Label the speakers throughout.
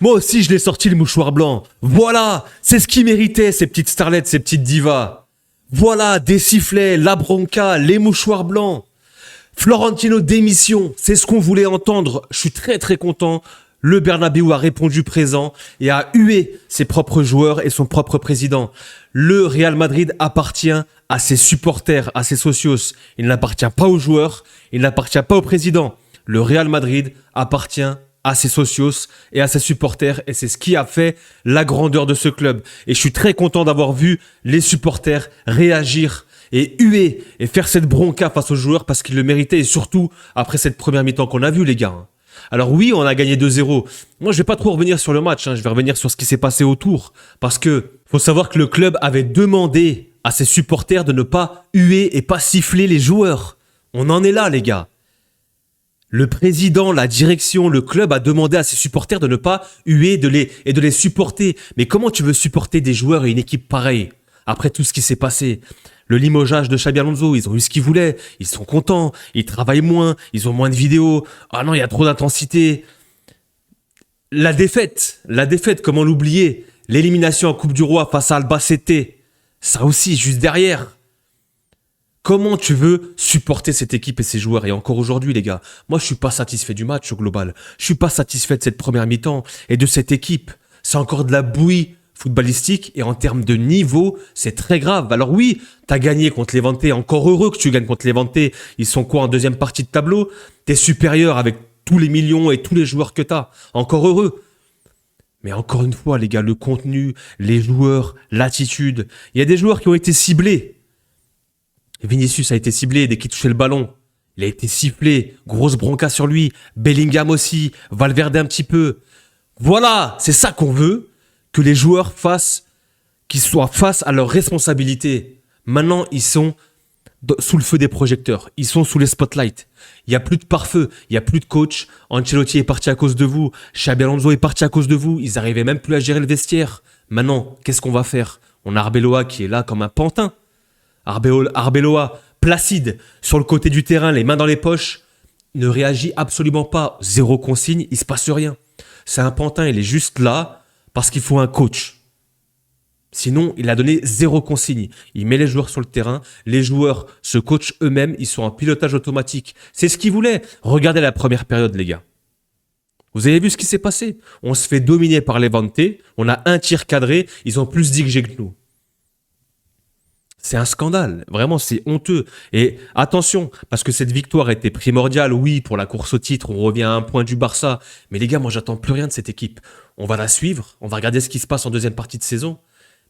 Speaker 1: Moi aussi, je l'ai sorti le mouchoir blanc. Voilà, c'est ce qu'ils méritaient, ces petites starlettes, ces petites divas. Voilà, des sifflets, la bronca, les mouchoirs blancs. Florentino démission, c'est ce qu'on voulait entendre. Je suis très très content. Le Bernabéu a répondu présent et a hué ses propres joueurs et son propre président. Le Real Madrid appartient à ses supporters, à ses socios. Il n'appartient pas aux joueurs, il n'appartient pas au président. Le Real Madrid appartient à ses socios et à ses supporters et c'est ce qui a fait la grandeur de ce club. Et je suis très content d'avoir vu les supporters réagir et huer et faire cette bronca face aux joueurs parce qu'ils le méritaient et surtout après cette première mi-temps qu'on a vue les gars. Alors oui, on a gagné 2-0. Moi, je vais pas trop revenir sur le match, je vais revenir sur ce qui s'est passé autour parce que faut savoir que le club avait demandé à ses supporters de ne pas huer et pas siffler les joueurs. On en est là les gars. Le président, la direction, le club a demandé à ses supporters de ne pas huer et de les supporter. Mais comment tu veux supporter des joueurs et une équipe pareille après tout ce qui s'est passé? Le limogeage de Xabi Alonso, ils ont eu ce qu'ils voulaient, ils sont contents, ils travaillent moins, ils ont moins de vidéos. Ah non, il y a trop d'intensité. La défaite, comment l'oublier? L'élimination en Coupe du Roi face à Albacete, ça aussi, juste derrière. Comment tu veux supporter cette équipe et ses joueurs? Et encore aujourd'hui, les gars, moi, je suis pas satisfait du match au global. Je suis pas satisfait de cette première mi-temps et de cette équipe. C'est encore de la bouillie footballistique et en termes de niveau, c'est très grave. Alors oui, t'as gagné contre Levante. Encore heureux que tu gagnes contre Levante. Ils sont quoi en deuxième partie de tableau? T'es supérieur avec tous les millions et tous les joueurs que t'as. Encore heureux. Mais encore une fois, les gars, le contenu, les joueurs, l'attitude. Il y a des joueurs qui ont été ciblés. Vinicius a été ciblé dès qu'il touchait le ballon. Il a été sifflé, grosse bronca sur lui. Bellingham aussi, Valverde un petit peu. Voilà, c'est ça qu'on veut, que les joueurs fassent, qu'ils soient face à leurs responsabilités. Maintenant, ils sont sous le feu des projecteurs. Ils sont sous les spotlights. Il n'y a plus de pare-feu, il n'y a plus de coach. Ancelotti est parti à cause de vous. Xabi Alonso est parti à cause de vous. Ils n'arrivaient même plus à gérer le vestiaire. Maintenant, qu'est-ce qu'on va faire? On a Arbeloa qui est là comme un pantin. Arbeloa, placide, sur le côté du terrain, les mains dans les poches, ne réagit absolument pas. Zéro consigne, il se passe rien. C'est un pantin, il est juste là parce qu'il faut un coach. Sinon, il a donné zéro consigne. Il met les joueurs sur le terrain, les joueurs se coachent eux-mêmes, ils sont en pilotage automatique. C'est ce qu'ils voulaient. Regardez la première période, les gars. Vous avez vu ce qui s'est passé? On se fait dominer par les Levante, on a un tir cadré, ils ont plus dit que nous. C'est un scandale, vraiment c'est honteux. Et attention, parce que cette victoire était primordiale, oui, pour la course au titre, on revient à un point du Barça. Mais les gars, moi j'attends plus rien de cette équipe. On va la suivre, on va regarder ce qui se passe en deuxième partie de saison.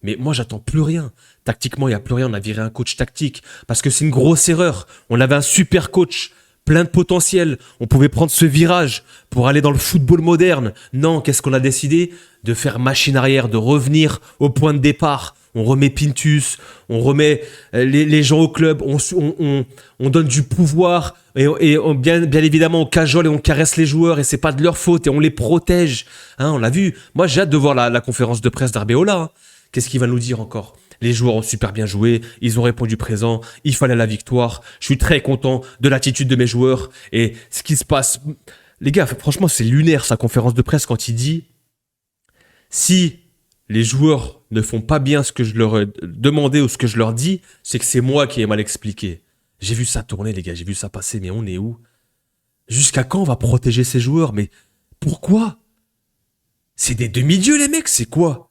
Speaker 1: Mais moi j'attends plus rien. Tactiquement, il n'y a plus rien, on a viré un coach tactique. Parce que c'est une grosse erreur. On avait un super coach, plein de potentiel. On pouvait prendre ce virage pour aller dans le football moderne. Non, qu'est-ce qu'on a décidé? De faire machine arrière, de revenir au point de départ. On remet Pintus, on remet les gens au club, on donne du pouvoir et bien évidemment on cajole et on caresse les joueurs et c'est pas de leur faute et on les protège. On l'a vu. Moi j'ai hâte de voir la conférence de presse d'Arbeola. Qu'est-ce qu'il va nous dire encore? Les joueurs ont super bien joué, ils ont répondu présent, il fallait la victoire. Je suis très content de l'attitude de mes joueurs et ce qui se passe. Les gars, franchement c'est lunaire sa conférence de presse quand il dit si les joueurs ne font pas bien ce que je leur ai demandé ou ce que je leur dis, c'est que c'est moi qui ai mal expliqué. J'ai vu ça tourner, les gars, j'ai vu ça passer, mais on est où? Jusqu'à quand on va protéger ces joueurs? Mais pourquoi? C'est des demi-dieux, les mecs, c'est quoi?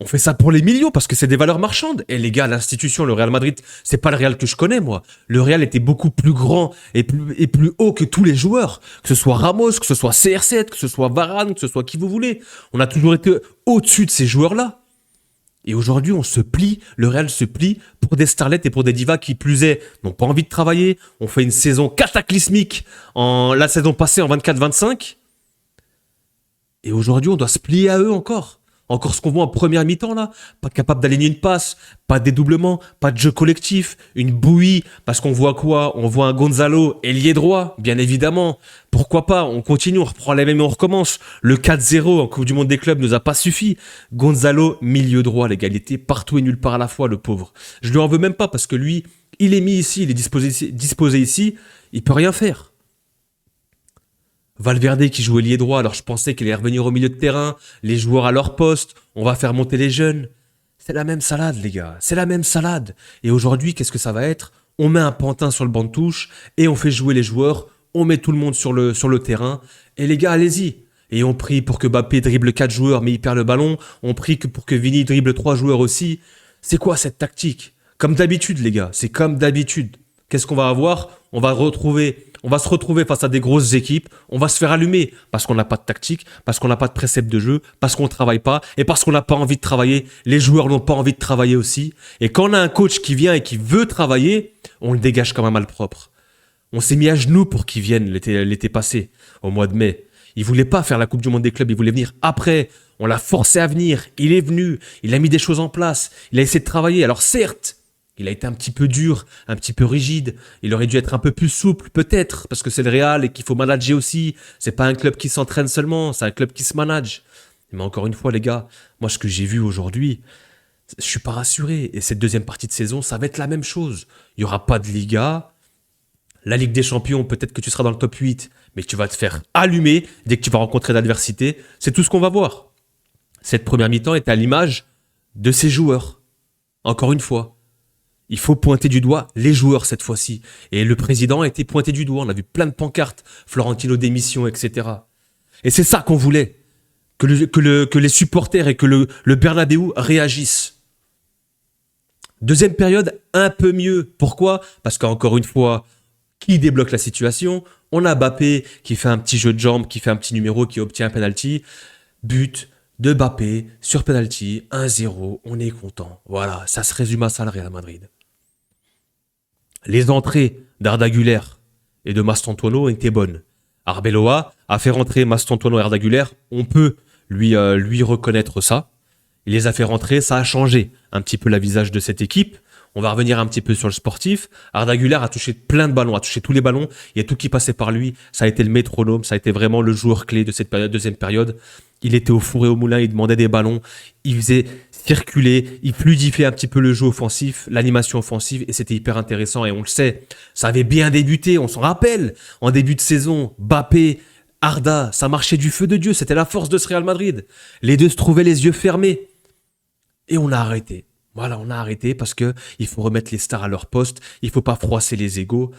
Speaker 1: On fait ça pour les millions parce que c'est des valeurs marchandes. Et les gars, l'institution, le Real Madrid, c'est pas le Real que je connais, moi. Le Real était beaucoup plus grand et plus haut que tous les joueurs. Que ce soit Ramos, que ce soit CR7, que ce soit Varane, que ce soit qui vous voulez. On a toujours été au-dessus de ces joueurs-là. Et aujourd'hui, on se plie, le Real se plie pour des starlets et pour des divas qui plus est n'ont pas envie de travailler. On fait une saison cataclysmique la saison passée en 24-25. Et aujourd'hui, on doit se plier à eux encore. Encore ce qu'on voit en première mi-temps là, pas capable d'aligner une passe, pas de dédoublement, pas de jeu collectif, une bouillie, parce qu'on voit quoi? On voit un Gonzalo ailier droit, bien évidemment. Pourquoi pas? On continue, on reprend les mêmes et on recommence. Le 4-0 en Coupe du Monde des clubs nous a pas suffi. Gonzalo, milieu droit, les gars, il était partout et nulle part à la fois, le pauvre. Je lui en veux même pas parce que lui, il est mis ici, il est disposé ici, il peut rien faire. Valverde qui jouait ailier droit, alors je pensais qu'il allait revenir au milieu de terrain, les joueurs à leur poste, on va faire monter les jeunes. C'est la même salade, les gars, c'est la même salade. Et aujourd'hui, qu'est-ce que ça va être? On met un pantin sur le banc de touche et on fait jouer les joueurs, on met tout le monde sur le terrain. Et les gars, allez-y. Et on prie pour que Mbappé dribble 4 joueurs mais il perd le ballon. On prie pour que Vini dribble 3 joueurs aussi. C'est quoi cette tactique? Comme d'habitude, les gars, c'est comme d'habitude. Qu'est-ce qu'on va avoir? On va se retrouver face à des grosses équipes. On va se faire allumer parce qu'on n'a pas de tactique, parce qu'on n'a pas de précepte de jeu, parce qu'on ne travaille pas et parce qu'on n'a pas envie de travailler. Les joueurs n'ont pas envie de travailler aussi. Et quand on a un coach qui vient et qui veut travailler, on le dégage comme un malpropre. On s'est mis à genoux pour qu'il vienne l'été passé, au mois de mai. Il voulait pas faire la Coupe du Monde des clubs, il voulait venir après. On l'a forcé à venir. Il est venu, il a mis des choses en place, il a essayé de travailler. Alors certes, il a été un petit peu dur, un petit peu rigide. Il aurait dû être un peu plus souple, peut-être, parce que c'est le Real et qu'il faut manager aussi. C'est pas un club qui s'entraîne seulement, c'est un club qui se manage. Mais encore une fois, les gars, moi, ce que j'ai vu aujourd'hui, je suis pas rassuré. Et cette deuxième partie de saison, ça va être la même chose. Il y aura pas de Liga. La Ligue des Champions, peut-être que tu seras dans le top 8, mais tu vas te faire allumer dès que tu vas rencontrer l'adversité. C'est tout ce qu'on va voir. Cette première mi-temps est à l'image de ces joueurs. Encore une fois. Il faut pointer du doigt les joueurs cette fois-ci. Et le président a été pointé du doigt. On a vu plein de pancartes, Florentino démission, etc. Et c'est ça qu'on voulait. Que les supporters et que le Bernabéu réagissent. Deuxième période, un peu mieux. Pourquoi? Parce qu'encore une fois, qui débloque la situation? On a Mbappé qui fait un petit jeu de jambes, qui fait un petit numéro, qui obtient un penalty. But de Mbappé sur penalty, 1-0, on est content. Voilà, ça se résume à ça le Real Madrid. Les entrées d'Arda Güler et de Mastantuono étaient bonnes. Arbeloa a fait rentrer Mastantuono et Arda Güler, on peut lui reconnaître ça. Il les a fait rentrer, ça a changé un petit peu la visage de cette équipe. On va revenir un petit peu sur le sportif. Arda Güler a touché plein de ballons, a touché tous les ballons. Il y a tout qui passait par lui. Ça a été le métronome, ça a été vraiment le joueur clé de cette deuxième période. Il était au four et au moulin, il demandait des ballons. Il faisait circuler, il fluidifiait un petit peu le jeu offensif, l'animation offensive, et c'était hyper intéressant. Et on le sait, ça avait bien débuté, on s'en rappelle. En début de saison, Mbappé, Arda, ça marchait du feu de Dieu. C'était la force de ce Real Madrid. Les deux se trouvaient les yeux fermés. Et on a arrêté. Voilà, on a arrêté parce que il faut remettre les stars à leur poste. Il faut pas froisser les égos.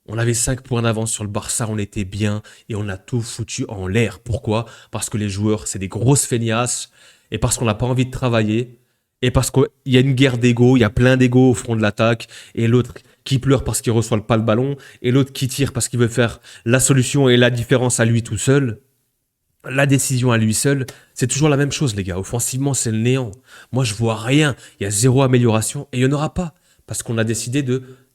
Speaker 1: On avait 5 points d'avance sur le Barça, on était bien et on a tout foutu en l'air. Pourquoi? Parce que les joueurs, c'est des grosses feignasses et parce qu'on n'a pas envie de travailler et parce qu'il y a une guerre d'égos, il y a plein d'égos au front de l'attaque et l'autre qui pleure parce qu'il reçoit pas le ballon et l'autre qui tire parce qu'il veut faire la solution et la différence à lui tout seul. La décision à lui seul, c'est toujours la même chose, les gars. Offensivement, c'est le néant. Moi, je vois rien. Il y a zéro amélioration et il n'y en aura pas. Parce qu'on a décidé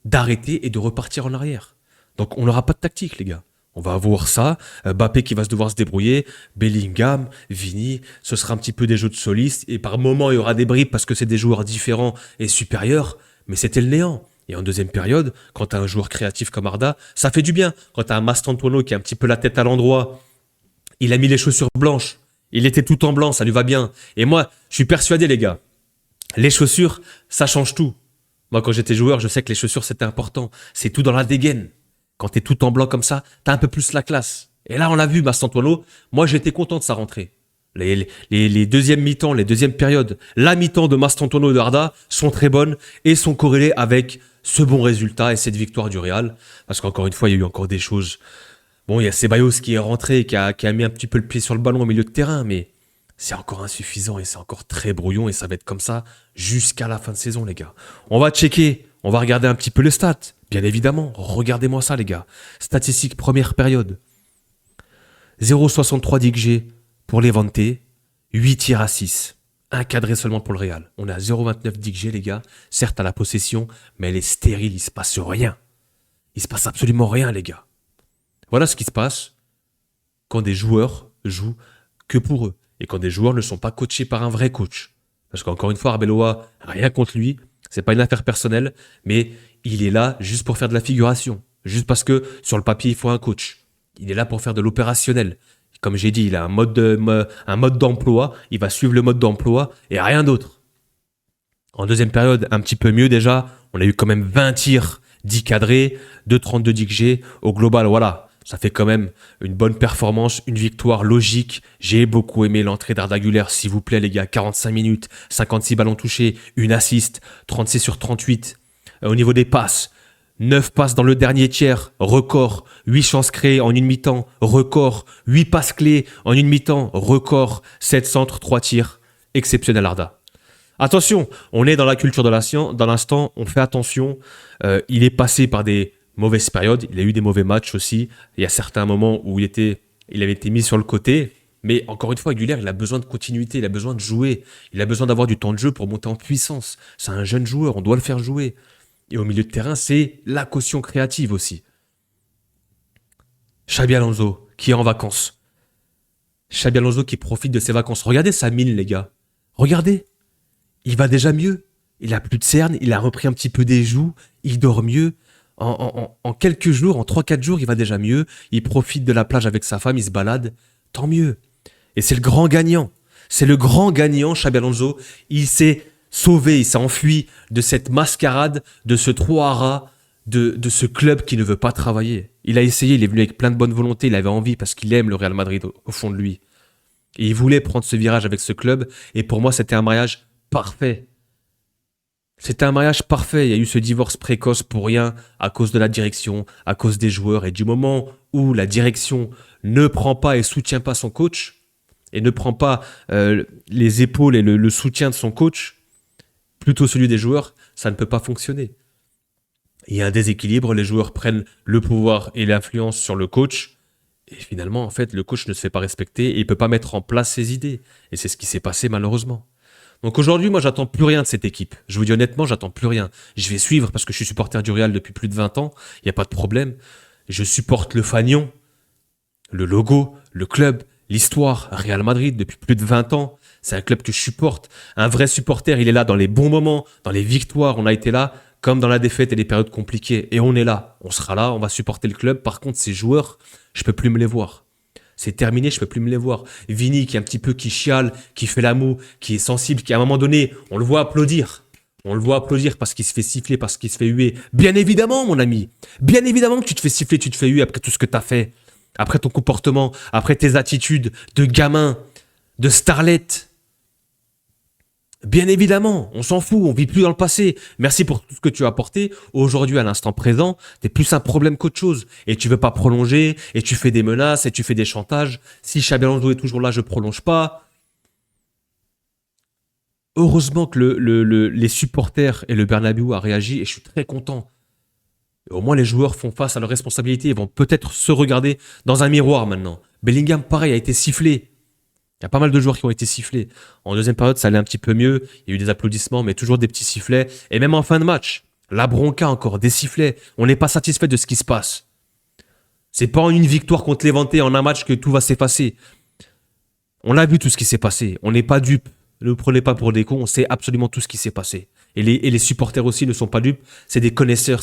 Speaker 1: d'arrêter et de repartir en arrière. Donc, on n'aura pas de tactique, les gars. On va avoir ça. Mbappé qui va se devoir se débrouiller. Bellingham, Vini. Ce sera un petit peu des jeux de solistes. Et par moments, il y aura des bribes parce que c'est des joueurs différents et supérieurs. Mais c'était le néant. Et en deuxième période, quand tu as un joueur créatif comme Arda, ça fait du bien. Quand tu as un Mastantuono qui a un petit peu la tête à l'endroit, il a mis les chaussures blanches. Il était tout en blanc, ça lui va bien. Et moi, je suis persuadé, les gars, les chaussures, ça change tout. Moi, quand j'étais joueur, je sais que les chaussures, c'était important. C'est tout dans la dégaine. Quand t'es tout en blanc comme ça, t'as un peu plus la classe. Et là, on l'a vu, Mastantuono. Moi, j'étais content de sa rentrée. Les deuxièmes mi-temps, les deuxièmes périodes, la mi-temps de Mastantuono et de Arda sont très bonnes et sont corrélées avec ce bon résultat et cette victoire du Real. Parce qu'encore une fois, il y a eu encore des choses. Bon, il y a Ceballos qui est rentré, qui a mis un petit peu le pied sur le ballon au milieu de terrain, mais c'est encore insuffisant et c'est encore très brouillon et ça va être comme ça jusqu'à la fin de saison, les gars. On va checker, on va regarder un petit peu les stats, bien évidemment. Regardez-moi ça, les gars. Statistiques première période. 0,63 d'XG pour les Levante, 8 tirs à 6. Un cadré seulement pour le Real. On est à 0,29 d'XG, les gars. Certes, à la possession, mais elle est stérile, il se passe rien. Il se passe absolument rien, les gars. Voilà ce qui se passe quand des joueurs jouent que pour eux et quand des joueurs ne sont pas coachés par un vrai coach. Parce qu'encore une fois, Arbeloa, rien contre lui, c'est pas une affaire personnelle, mais il est là juste pour faire de la figuration, juste parce que sur le papier il faut un coach. Il est là pour faire de l'opérationnel. Comme j'ai dit, il a un mode d'emploi, il va suivre le mode d'emploi et rien d'autre. En deuxième période, un petit peu mieux déjà, on a eu quand même 20 tirs 10 cadrés, 2,32 d'XG. Au global, voilà. Ça fait quand même une bonne performance, une victoire logique. J'ai beaucoup aimé l'entrée d'Arda Güler, s'il vous plaît les gars. 45 minutes, 56 ballons touchés, une assist, 36 sur 38. Au niveau des passes, 9 passes dans le dernier tiers, record. 8 chances créées en une mi-temps, record. 8 passes clés en une mi-temps, record. 7 centres, 3 tirs. Exceptionnel Arda. Attention, on est dans la culture de l'instant, on fait attention. Il est passé par des mauvaise période, il a eu des mauvais matchs aussi. Il y a certains moments où il avait été mis sur le côté. Mais encore une fois, Güler, il a besoin de continuité, il a besoin de jouer. Il a besoin d'avoir du temps de jeu pour monter en puissance. C'est un jeune joueur, on doit le faire jouer. Et au milieu de terrain, c'est la caution créative aussi. Xabi Alonso, qui est en vacances. Xabi Alonso qui profite de ses vacances. Regardez sa mine, les gars. Regardez. Il va déjà mieux. Il a plus de cernes, il a repris un petit peu des joues, il dort mieux. En quelques jours, en 3-4 jours, il va déjà mieux. Il profite de la plage avec sa femme, il se balade. Tant mieux. Et c'est le grand gagnant. C'est le grand gagnant, Xabi Alonso. Il s'est sauvé, il s'est enfui de cette mascarade, de ce trou à rats, de ce club qui ne veut pas travailler. Il a essayé, il est venu avec plein de bonne volonté, il avait envie parce qu'il aime le Real Madrid au fond de lui. Et il voulait prendre ce virage avec ce club. Et pour moi, c'était un mariage parfait. C'était un mariage parfait. Il y a eu ce divorce précoce pour rien à cause de la direction, à cause des joueurs. Et du moment où la direction ne prend pas et soutient pas son coach, et ne prend pas les épaules et le soutien de son coach, plutôt celui des joueurs, ça ne peut pas fonctionner. Il y a un déséquilibre, les joueurs prennent le pouvoir et l'influence sur le coach. Et finalement, en fait, le coach ne se fait pas respecter et il ne peut pas mettre en place ses idées. Et c'est ce qui s'est passé malheureusement. Donc aujourd'hui, moi, j'attends plus rien de cette équipe. Je vous dis honnêtement, j'attends plus rien. Je vais suivre parce que je suis supporter du Real depuis plus de 20 ans. Il n'y a pas de problème. Je supporte le fanion, le logo, le club, l'histoire. Real Madrid depuis plus de 20 ans. C'est un club que je supporte. Un vrai supporter, il est là dans les bons moments, dans les victoires. On a été là, comme dans la défaite et les périodes compliquées. Et on est là. On sera là, on va supporter le club. Par contre, ces joueurs, je ne peux plus me les voir. C'est terminé, je peux plus me les voir. Vini qui est un petit peu qui chiale, qui fait la moue, qui est sensible, qui à un moment donné, on le voit applaudir. On le voit applaudir parce qu'il se fait siffler, parce qu'il se fait huer. Bien évidemment, mon ami. Bien évidemment que tu te fais siffler, tu te fais huer après tout ce que tu as fait. Après ton comportement, après tes attitudes de gamin, de starlet. Bien évidemment, on s'en fout, on vit plus dans le passé. Merci pour tout ce que tu as apporté. Aujourd'hui, à l'instant présent, t'es plus un problème qu'autre chose. Et tu veux pas prolonger, et tu fais des menaces, et tu fais des chantages. Si Xabi Alonso est toujours là, je prolonge pas. Heureusement que les supporters et le Bernabéu a réagi, et je suis très content. Et au moins, les joueurs font face à leurs responsabilités et vont peut-être se regarder dans un miroir maintenant. Bellingham, pareil, a été sifflé. Il y a pas mal de joueurs qui ont été sifflés. En deuxième période, ça allait un petit peu mieux. Il y a eu des applaudissements, mais toujours des petits sifflets. Et même en fin de match, la bronca encore, des sifflets. On n'est pas satisfait de ce qui se passe. C'est pas en une victoire contre l'Éventé en un match que tout va s'effacer. On a vu tout ce qui s'est passé. On n'est pas dupes. Ne nous prenez pas pour des cons. On sait absolument tout ce qui s'est passé. Et les supporters aussi ne sont pas dupes. C'est des connaisseurs.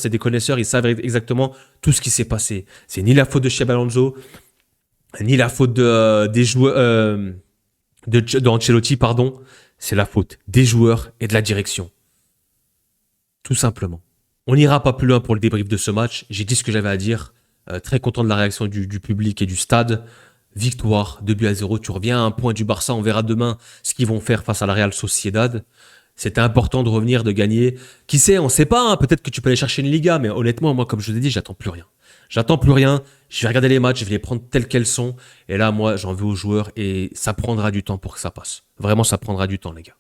Speaker 1: Ils savent exactement tout ce qui s'est passé. C'est ni la faute de Xabi Alonso, ni la faute des joueurs de Ancelotti, pardon. C'est la faute des joueurs et de la direction. Tout simplement. On n'ira pas plus loin pour le débrief de ce match. J'ai dit ce que j'avais à dire. Très content de la réaction du public et du stade. Victoire, 2-0. Tu reviens à un point du Barça. On verra demain ce qu'ils vont faire face à la Real Sociedad. C'était important de revenir, de gagner. Qui sait, on ne sait pas. Hein, peut-être que tu peux aller chercher une Liga. Mais honnêtement, moi, comme je vous ai dit, j'attends plus rien. J'attends plus rien. Je vais regarder les matchs. Je vais les prendre tels qu'elles sont. Et là, moi, j'en veux aux joueurs. Et ça prendra du temps pour que ça passe. Vraiment, ça prendra du temps, les gars.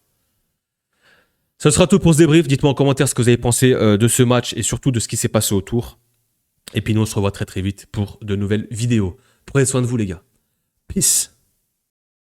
Speaker 1: Ce sera tout pour ce débrief. Dites-moi en commentaire ce que vous avez pensé de ce match et surtout de ce qui s'est passé autour. Et puis nous, on se revoit très très vite pour de nouvelles vidéos. Prenez soin de vous, les gars. Peace.